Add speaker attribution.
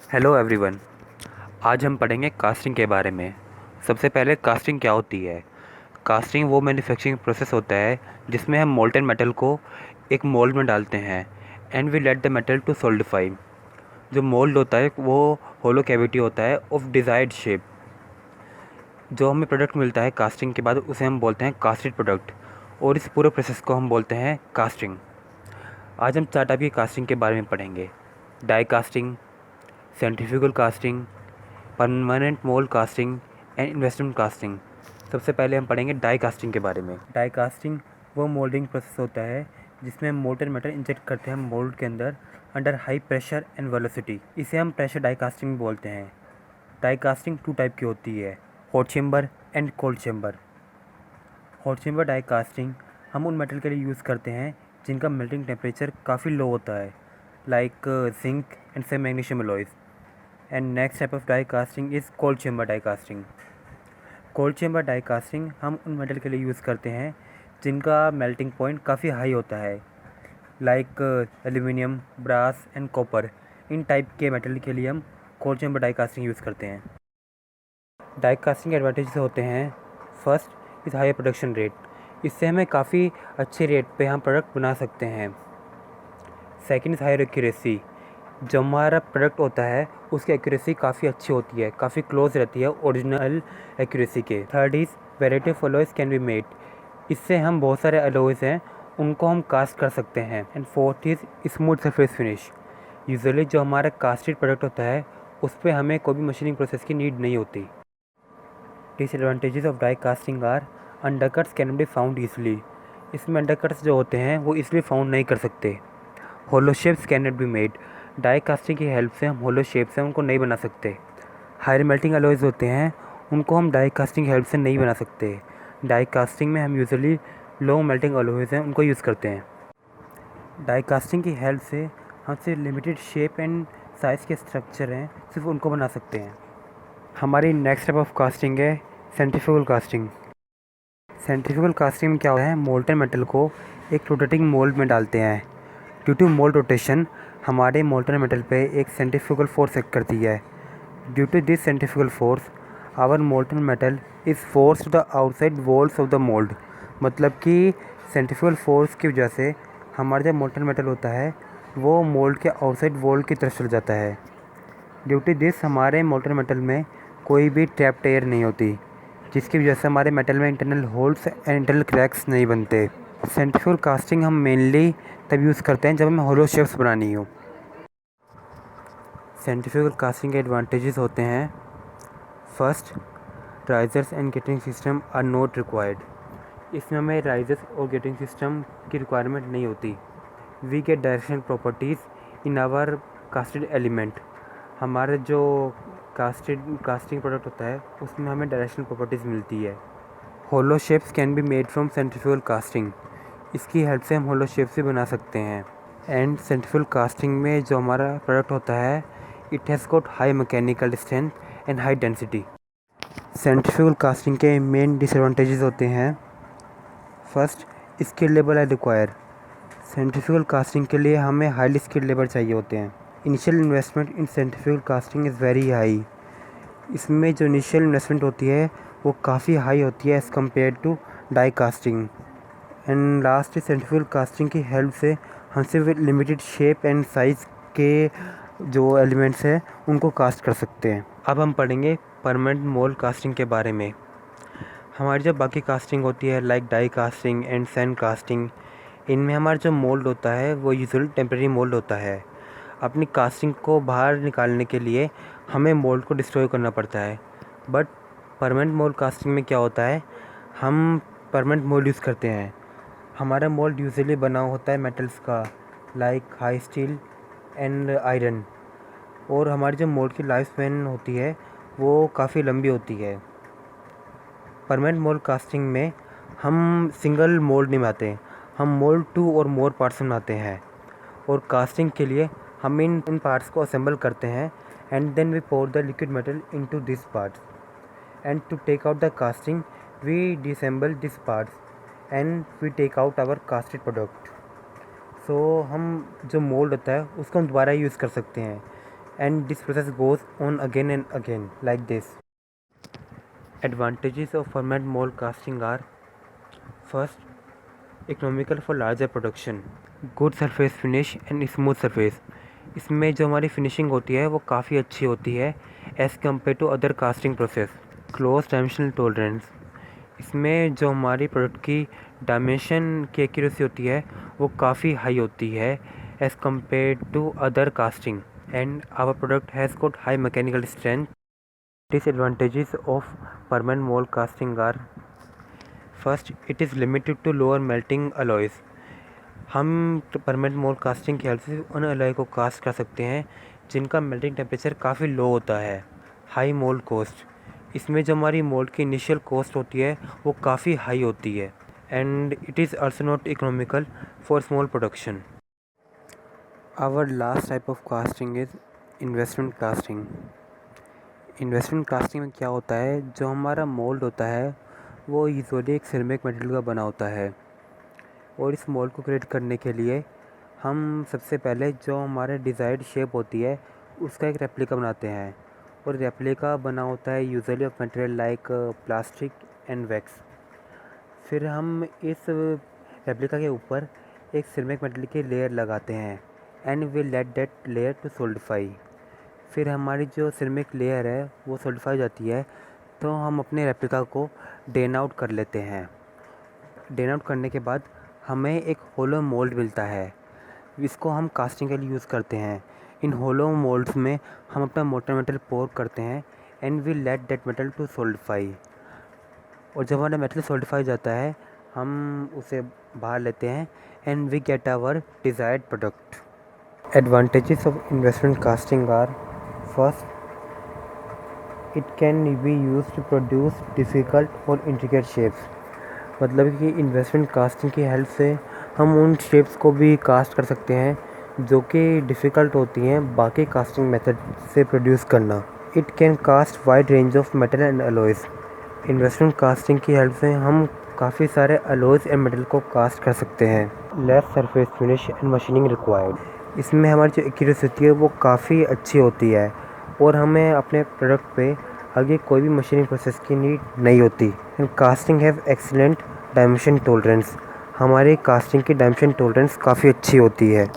Speaker 1: Hello everyone. आज हम पढ़ेंगे कास्टिंग के बारे में। सबसे पहले कास्टिंग क्या होती है। कास्टिंग वो मैन्युफैक्चरिंग प्रोसेस होता है जिसमें हम मोल्टन मेटल को एक मोल्ड में डालते हैं and we let the metal to solidify. जो मोल्ड होता है वो होलो कैविटी होता है ऑफ डिज़ायर्ड शेप। जो हमें प्रोडक्ट मिलता है कास्टिंग के बाद उसे हम बोलते हैं कास्टेड प्रोडक्ट, और इस पूरे प्रोसेस को हम बोलते हैं कास्टिंग। आज हम 4 टाइप की कास्टिंग के बारे में पढ़ेंगे। Die casting, centrifugal casting, permanent mould casting and investment casting. सबसे पहले हम पढ़ेंगे डाई कास्टिंग के बारे में। डाई कास्टिंग वो मोल्डिंग प्रोसेस होता है जिसमें हम मोल्टन मेटल इंजेक्ट करते हैं मोल्ड के अंदर under high pressure and velocity. इसे हम प्रेशर डाई कास्टिंग बोलते हैं। डाई कास्टिंग 2 टाइप की होती है, hot chamber and cold chamber. Hot chamber die casting हम उन मेटल के लिए यूज़ करते हैं जिनका मेल्टिंग टेम्परेचर काफ़ी लो होता है, like zinc and same magnesium alloys. And next type of die casting is cold chamber die casting. Cold chamber die casting हम उन मेटल के लिए यूज़ करते हैं जिनका मेल्टिंग पॉइंट काफ़ी हाई होता है, like aluminium, brass and copper. इन टाइप के मेटल के लिए हम cold chamber die casting use करते हैं। डाई कास्टिंग के एडवांटेजेस होते हैं, first is high production rate. इससे हमें काफ़ी अच्छे रेट पे हम प्रोडक्ट बना सकते हैं। Second is higher accuracy. जो हमारा प्रोडक्ट होता है उसकी एक्यूरेसी काफ़ी अच्छी होती है, काफ़ी क्लोज रहती है ओरिजिनल एक्यूरेसी के। Third is variety of alloys can be made. इससे हम बहुत सारे अलॉयज़ हैं उनको हम कास्ट कर सकते हैं। And fourth is smooth surface finish. Usually जो हमारा कास्टेड प्रोडक्ट होता है उस पर हमें कोई भी मशीनिंग प्रोसेस की नीड नहीं होती। Disadvantages of die casting are undercuts can be found easily. इसमें अंडरकट्स जो होते हैं वो ईजिली फाउंड नहीं कर सकते। Hollow shapes can not be made. Die casting की हेल्प से हम होलो शेप से उनको नहीं बना सकते। हायर मेल्टिंग अलॉयज़ होते हैं उनको हम डाई कास्टिंग की हेल्प से नहीं बना सकते। डाई कास्टिंग में हम यूजुअली लो मेल्टिंग अलॉयज़ हैं उनको यूज़ करते हैं। डाई कास्टिंग की हेल्प से हम सिर्फ लिमिटेड शेप एंड साइज़ के स्ट्रक्चर हैं सिर्फ उनको बना सकते हैं। हमारी नेक्स्ट टाइप ऑफ कास्टिंग है सेंट्रीफ्यूगल कास्टिंग। सेंट्रीफ्यूगल कास्टिंग में क्या होता है, मोल्टन मेटल को एक रोटेटिंग मोल्ड में डालते हैं। ड्यू टू मोल्ड रोटेशन हमारे मोल्टन मेटल पे एक सेंट्रीफ्यूगल फोर्स एक्ट करती है। Due to this centrifugal force our molten metal is force to the outside walls of the mould. मतलब कि सेंट्रीफ्यूगल फोर्स की वजह से हमारा जो मोल्टन मेटल होता है वो मोल्ड के आउटसाइड वॉल की तरफ चल जाता है। ड्यू टू दिस हमारे मोल्टन मेटल में कोई भी ट्रैप्ड एयर नहीं होती, जिसकी वजह से हमारे मेटल में internal holes and internal cracks नहीं बनते। सेंट्रीफ्यूगल कास्टिंग हम मेनली तब यूज़ करते हैं जब हमें होलो शेप्स बनानी हो। सेंट्रीफ्यूगल कास्टिंग के एडवांटेजेस होते हैं, first risers and gating system are not required. इसमें हमें राइजर्स और गेटिंग सिस्टम की रिक्वायरमेंट नहीं होती। We get directional properties in our casted element. हमारा जो कास्टिंग प्रोडक्ट होता है उसमें हमें डायरेक्शनल प्रॉपर्टीज़ मिलती है। Hollow shapes can be made from centrifugal casting. इसकी हेल्प से हम होलो शेप्स भी बना सकते हैं। एंड सेंट्रीफ्यूगल कास्टिंग में जो हमारा प्रोडक्ट होता है it has got high mechanical strength and high density. Centrifugal casting के मेन डिसएडवांटेजेस होते हैं, first skilled labour are require. Centrifugal casting के लिए हमें हाईली स्किल्ड लेबर चाहिए होते हैं। Initial investment in centrifugal casting is very high. इसमें जो इनिशियल इन्वेस्टमेंट होती है वो काफ़ी हाई होती है as compare to die casting. And last centrifugal casting की हेल्प से हम सिर्फ लिमिटेड शेप एंड साइज़ के जो एलिमेंट्स हैं उनको कास्ट कर सकते हैं। अब हम पढ़ेंगे परमानेंट मोल्ड कास्टिंग के बारे में। हमारी जो बाकी कास्टिंग होती है like die casting and sand casting, इनमें हमारा जो मोल्ड होता है वो यूजुअली टेम्परेरी मोल्ड होता है। अपनी कास्टिंग को बाहर निकालने के लिए हमें मोल्ड को डिस्ट्रॉय करना पड़ता है। बट परमानेंट मोल्ड कास्टिंग में क्या होता है, हम परमानेंट मोल्ड यूज़ करते हैं। हमारा मोल्ड यूजुअली बना होता है मेटल्स का, like high steel and iron. और हमारी जो मोल्ड की लाइफ स्पैन होती है वो काफ़ी लंबी होती है। परमानेंट मोल्ड कास्टिंग में हम सिंगल मोल्ड नहीं बनाते, हम मोल्ड 2 और मोर पार्ट्स बनाते हैं। और कास्टिंग के लिए हम इन पार्ट्स को असेंबल करते हैं and then we pour the liquid metal into this parts and to take out the casting we disassemble this parts and we take out our casted product. So हम जो mould होता है उसको हम दोबारा यूज़ कर सकते हैं। and this process goes on again and again like this. Advantages of permanent mold casting are: first, economical for larger production, good surface finish and smooth surface. इसमें जो हमारी फिनिशिंग होती है वो काफ़ी अच्छी होती है as compare to other casting process. Close dimensional tolerance, इसमें जो हमारी प्रोडक्ट की डायमेंशन की एक्यूरेसी होती है वो काफ़ी हाई होती है as compare to other casting. And our product has got high mechanical strength. Disadvantages of permanent mould casting are: first, it is limited to lower melting alloys. हम permanent mould casting की help से उन alloy को cast कर सकते हैं जिनका melting temperature काफ़ी लो होता है। हाई मोल्ड कॉस्ट, इसमें जो हमारी मोल्ड की इनिशियल कॉस्ट होती है वो काफ़ी हाई होती है। And it is also not economical for small production. Our last type of casting is investment casting. Investment casting में क्या होता है, जो हमारा मोल्ड होता है वो यूजुअली एक सिरेमिक मटेरियल का बना होता है और इस मोल्ड को क्रिएट करने के लिए हम सबसे पहले जो हमारे डिज़ायर्ड शेप होती है उसका एक रेप्लिका बनाते हैं और रेप्लिका बना होता है usually of material like plastic and wax. फिर हम इस रेप्लिका के ऊपर एक सिरेमिक मटेरियल की लेयर लगाते हैं and we let that layer to solidify. फिर हमारी जो सिरेमिक लेयर है वो सोल्डिफाई हो जाती है तो हम अपने रेप्लिका को ड्रेन आउट कर लेते हैं। ड्रेन आउट करने के बाद हमें एक होलो मोल्ड मिलता है, इसको हम कास्टिंग के लिए यूज़ करते हैं। इन होलो मोल्ड्स में हम अपना मोटर मेटल पोर करते हैं and we let that metal to solidify. और जब हमारा मेटल सोल्डिफाई जाता है हम उसे बाहर लेते हैं and we get our desired product. Advantages of investment casting are: first, it can be use to produce difficult और इंट्रिकेट शेप्स। मतलब कि इन्वेस्टमेंट कास्टिंग की हेल्प से हम उन शेप्स को भी कास्ट कर सकते हैं जो कि डिफ़िकल्ट होती हैं बाकी कास्टिंग मेथड से प्रोड्यूस करना। It can cast wide range of metal and alloys. Investment casting की हेल्प से हम काफ़ी सारे अलॉयज़ एंड मेटल को कास्ट कर सकते हैं। Less surface finish and machining required, इसमें हमारी जो एक्यूरेसी होती है वो काफ़ी अच्छी होती है और हमें अपने प्रोडक्ट पे आगे कोई भी मशीनिंग प्रोसेस की नीड नहीं होती। And casting have excellent dimension tolerance, हमारे कास्टिंग की डायमेंशन टॉलरेंस काफ़ी अच्छी होती है।